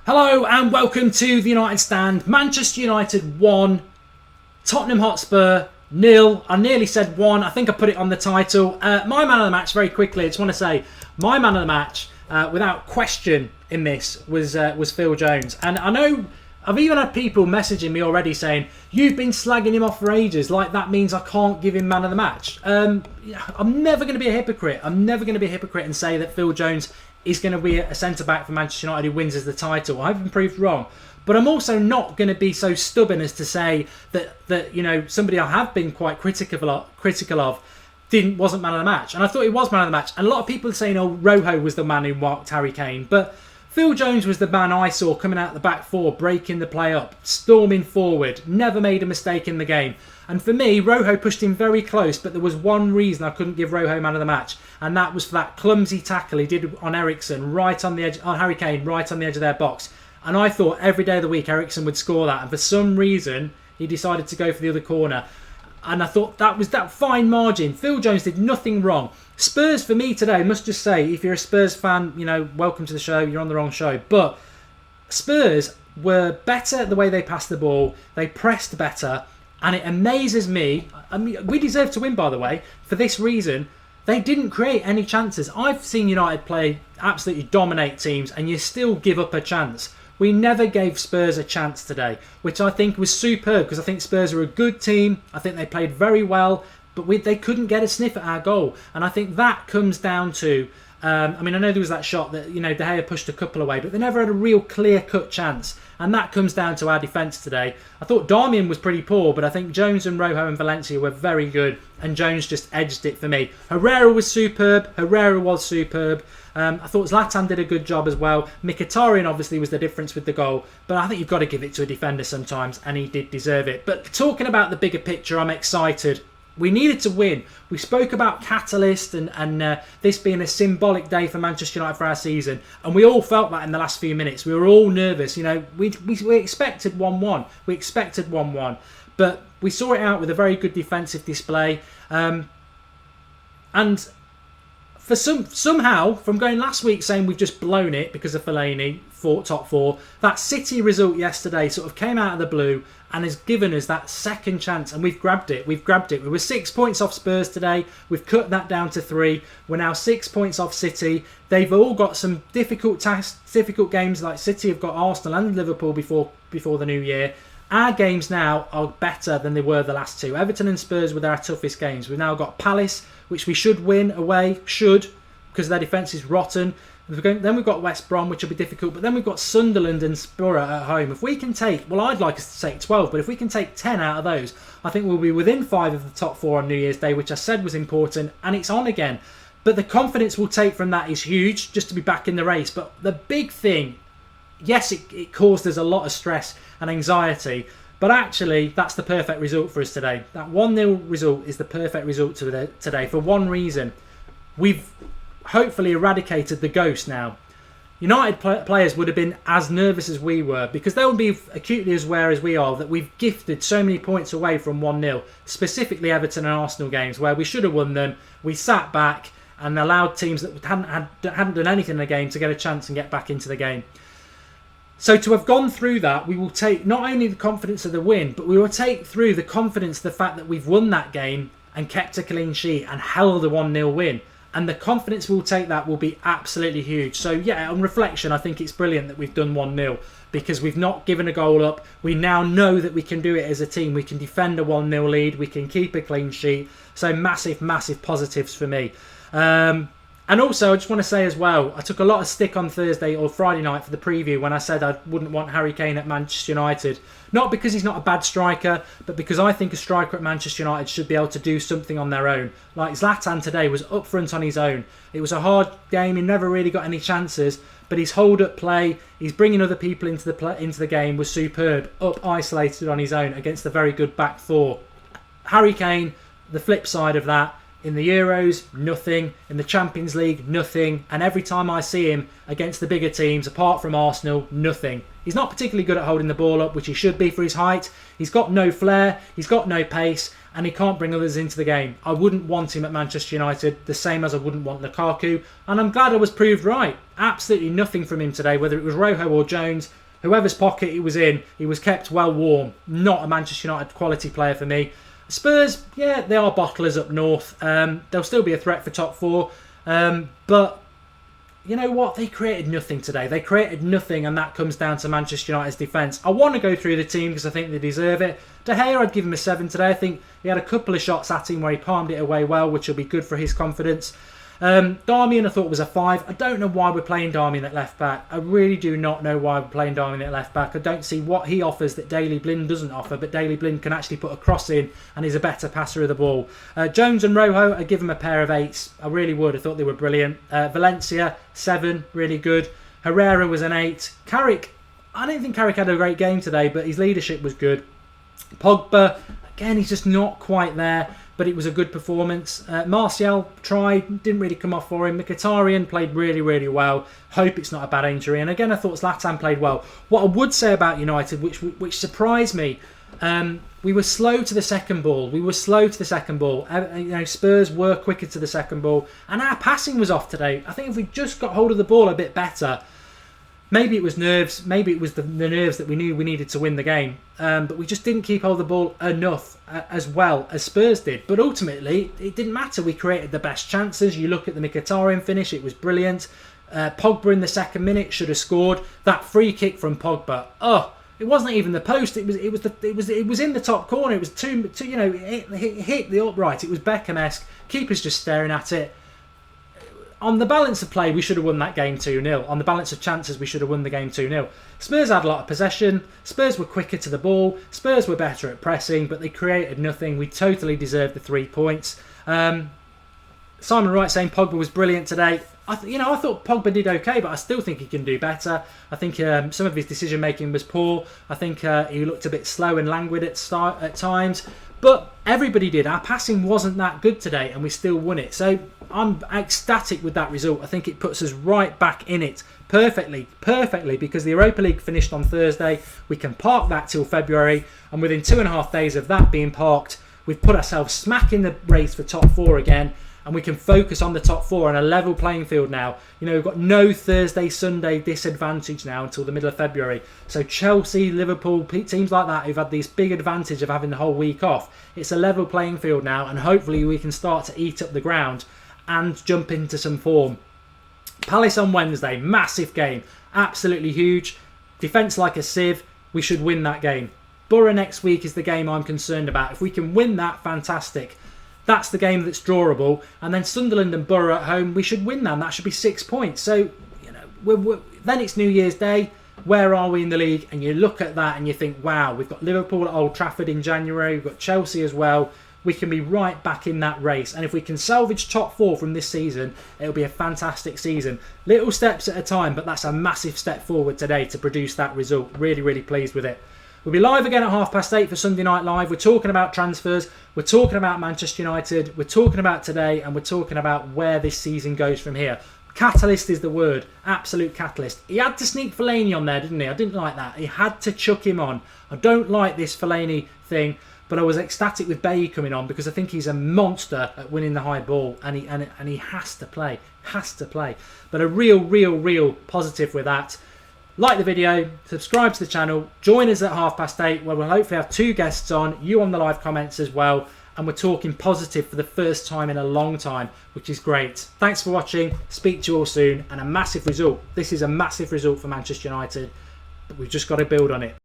Hello and welcome to the United Stand. Manchester United 1, Tottenham Hotspur 0. I nearly said 1. I think I put it on the title. My man of the match, very quickly, I just want to say, my man of the match, without question in this, was Phil Jones. And I know I've even had people messaging me already saying, you've been slagging him off for ages, like that means I can't give him man of the match. I'm never going to be a hypocrite. I'm never going to be a hypocrite and say that Phil Jones is going to be a centre-back for Manchester United who wins as the title. I've been proved wrong. But I'm also not going to be so stubborn as to say that somebody I have been quite critical of wasn't man of the match. And I thought he was man of the match. And a lot of people are saying, Rojo was the man who marked Harry Kane. But Phil Jones was the man I saw coming out the back four, breaking the play up, storming forward, never made a mistake in the game. And for me, Rojo pushed him very close, but there was one reason I couldn't give Rojo man of the match, and that was for that clumsy tackle he did on Eriksen, right on the edge, on Harry Kane, right on the edge of their box. And I thought every day of the week Eriksen would score that, and for some reason he decided to go for the other corner. And I thought that was that fine margin. Phil Jones did nothing wrong. Spurs for me today, must just say, if you're a Spurs fan, welcome to the show. You're on the wrong show. But Spurs were better at the way they passed the ball. They pressed better. And it amazes me. I mean, we deserve to win, by the way, for this reason. They didn't create any chances. I've seen United play absolutely dominate teams, and you still give up a chance. We never gave Spurs a chance today, which I think was superb, because I think Spurs are a good team. I think they played very well, but they couldn't get a sniff at our goal. And I think that comes down to, I know there was that shot that, De Gea pushed a couple away, but they never had a real clear-cut chance. And that comes down to our defence today. I thought Darmian was pretty poor, but I think Jones and Rojo and Valencia were very good, and Jones just edged it for me. Herrera was superb. I thought Zlatan did a good job as well. Mkhitaryan obviously was the difference with the goal, but I think you've got to give it to a defender sometimes, and he did deserve it. But talking about the bigger picture, I'm excited. We needed to win. We spoke about catalyst and this being a symbolic day for Manchester United for our season, and we all felt that in the last few minutes. We were all nervous. We expected 1-1. We expected 1-1, but we saw it out with a very good defensive display. And for somehow, from going last week saying we've just blown it because of Fellaini for top four, that City result yesterday sort of came out of the blue and has given us that second chance, and we've grabbed it. We were 6 points off Spurs today. We've cut that down to 3. We're now 6 points off City. They've all got some difficult games, like City have got Arsenal and Liverpool before the new year. Our games now are better than they were the last two. Everton and Spurs were our toughest games. We've now got Palace, which we should win away, because their defence is rotten. Then we've got West Brom, which will be difficult, but then we've got Sunderland and Spurs at home. If we can take, I'd like us to take 12, but if we can take 10 out of those, I think we'll be within 5 of the top 4 on New Year's Day, which I said was important, and it's on again. But the confidence we'll take from that is huge, just to be back in the race. But the big thing, yes, it caused us a lot of stress and anxiety, but actually that's the perfect result for us today. That 1-0 result is the perfect result today for one reason. We've hopefully eradicated the ghost now. United players would have been as nervous as we were, because they would be acutely as aware as we are that we've gifted so many points away from 1-0, specifically Everton and Arsenal games where we should have won them. We sat back and allowed teams that hadn't done anything in the game to get a chance and get back into the game. So to have gone through that, we will take not only the confidence of the win, but we will take through the confidence, the fact that we've won that game and kept a clean sheet and held a 1-0 win. And the confidence we'll take that will be absolutely huge. So yeah, on reflection, I think it's brilliant that we've done 1-0, because we've not given a goal up. We now know that we can do it as a team. We can defend a 1-0 lead. We can keep a clean sheet. So massive, massive positives for me. And also, I just want to say as well, I took a lot of stick on Thursday or Friday night for the preview when I said I wouldn't want Harry Kane at Manchester United. Not because he's not a bad striker, but because I think a striker at Manchester United should be able to do something on their own. Like Zlatan today was up front on his own. It was a hard game. He never really got any chances, but his hold-up play, he's bringing other people into the game, was superb. Up isolated on his own against a very good back four. Harry Kane, the flip side of that, In the Euros, nothing. In the Champions League, nothing. And every time I see him against the bigger teams, apart from Arsenal, nothing. He's not particularly good at holding the ball up, which he should be for his height. He's got no flair, he's got no pace, and he can't bring others into the game. I wouldn't want him at Manchester United, the same as I wouldn't want Lukaku. And I'm glad I was proved right. Absolutely nothing from him today, whether it was Rojo or Jones. Whoever's pocket he was in, he was kept well warm. Not a Manchester United quality player for me. Spurs, yeah, they are bottlers up north. They'll still be a threat for top four. But you know what? They created nothing today. They created nothing, and that comes down to Manchester United's defence. I want to go through the team because I think they deserve it. De Gea, I'd give him a 7 today. I think he had a couple of shots at him where he palmed it away well, which will be good for his confidence. Darmian I thought was a 5. I don't know why we're playing Darmian at left back. I really do not know why we're playing Darmian at left back. I don't see what he offers that Daley Blind doesn't offer, but Daley Blind can actually put a cross in and is a better passer of the ball. Jones and Rojo, I'd give them a pair of 8s. I really would. I thought they were brilliant. Valencia, 7, really good. Herrera was an 8. Carrick, I didn't think Carrick had a great game today, but his leadership was good. Pogba, again, he's just not quite there, but it was a good performance. Martial tried, didn't really come off for him. Mkhitaryan played really, really well. Hope it's not a bad injury. And again, I thought Zlatan played well. What I would say about United, which surprised me, we were slow to the second ball. Spurs were quicker to the second ball, and our passing was off today. I think if we just got hold of the ball a bit better, maybe it was nerves, maybe it was the nerves that we knew we needed to win the game. But we just didn't keep hold of the ball enough as well as Spurs did. But ultimately, it didn't matter. We created the best chances. You look at the Mkhitaryan finish, it was brilliant. Pogba in the second minute should have scored. That free kick from Pogba, it wasn't even the post. It was in the top corner. It was it hit the upright. It was Beckham-esque. Keeper's just staring at it. On the balance of play, we should have won that game 2-0. On the balance of chances, we should have won the game 2-0. Spurs had a lot of possession. Spurs were quicker to the ball. Spurs were better at pressing, but they created nothing. We totally deserved the 3 points. Simon Wright saying Pogba was brilliant today. I thought Pogba did okay, but I still think he can do better. I think some of his decision making was poor. I think he looked a bit slow and languid at times. But everybody did. Our passing wasn't that good today, and we still won it. So I'm ecstatic with that result. I think it puts us right back in it perfectly, because the Europa League finished on Thursday. We can park that till February, and within 2.5 days of that being parked, we've put ourselves smack in the race for top 4 again, and we can focus on the top 4 on a level playing field now. We've got no Thursday, Sunday disadvantage now until the middle of February. So Chelsea, Liverpool, teams like that who've had this big advantage of having the whole week off, it's a level playing field now, and hopefully we can start to eat up the ground and jump into some form. Palace on Wednesday, massive game, absolutely huge. Defence like a sieve, we should win that game. Borough next week is the game I'm concerned about. If we can win that, fantastic. That's the game that's drawable. And then Sunderland and Borough at home, we should win that. And that should be 6 points. So, then it's New Year's Day. Where are we in the league? And you look at that and you think, wow, we've got Liverpool at Old Trafford in January. We've got Chelsea as well. We can be right back in that race. And if we can salvage top 4 from this season, it'll be a fantastic season. Little steps at a time, but that's a massive step forward today to produce that result. Really, really pleased with it. We'll be live again at 8:30 for Sunday Night Live. We're talking about transfers. We're talking about Manchester United. We're talking about today, and we're talking about where this season goes from here. Catalyst is the word. Absolute catalyst. He had to sneak Fellaini on there, didn't he? I didn't like that. He had to chuck him on. I don't like this Fellaini thing, but I was ecstatic with Bailly coming on because I think he's a monster at winning the high ball, and he has to play. Has to play. But a real positive with that. Like the video, subscribe to the channel, join us at 8:30 where we'll hopefully have 2 guests on, you on the live comments as well, and we're talking positive for the first time in a long time, which is great. Thanks for watching, speak to you all soon, and a massive result. This is a massive result for Manchester United, but we've just got to build on it.